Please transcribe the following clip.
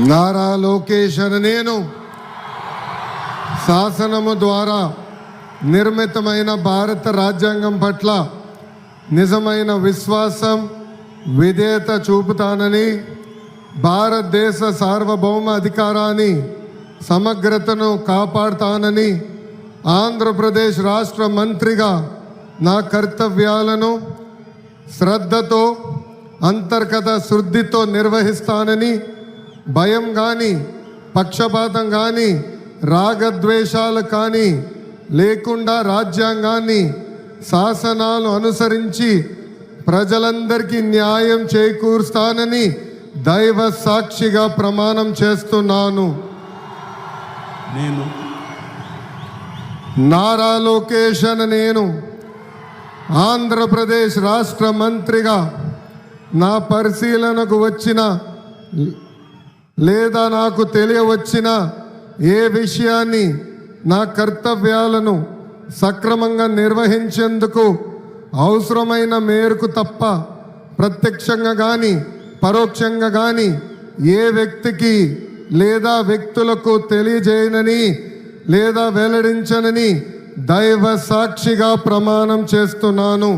నారా లోకేష్ అనే నేను శాసనము ద్వారా నిర్మితమైన భారత రాజ్యాంగం పట్ల నిజమైన విశ్వాసం విధేయత చూపుతానని, భారతదేశ సార్వభౌమ అధికారాన్ని సమగ్రతను కాపాడుతానని, ఆంధ్రప్రదేశ్ రాష్ట్ర మంత్రిగా నా కర్తవ్యాలను శ్రద్ధతో అంతర్గత శుద్ధితో నిర్వహిస్తానని, భయం కానీ పక్షపాతం కానీ రాగద్వేషాలు కానీ లేకుండా రాజ్యాంగాన్ని శాసనాలు అనుసరించి ప్రజలందరికీ న్యాయం చేకూరుస్తానని దైవ సాక్షిగా ప్రమాణం చేస్తున్నాను. నేను నారా లోకేష్ అనే నేను ఆంధ్రప్రదేశ్ రాష్ట్ర మంత్రిగా నా పరిశీలనకు వచ్చిన లేదా నాకు తెలియవచ్చిన ఏ విషయాన్ని నా కర్తవ్యాలను సక్రమంగా నిర్వహించేందుకు అవసరమైన మేరకు తప్ప ప్రత్యక్షంగా కానీ పరోక్షంగా కానీ ఏ వ్యక్తికి లేదా వ్యక్తులకు తెలియజేయనని లేదా వెల్లడించనని దైవ సాక్షిగా ప్రమాణం చేస్తున్నాను.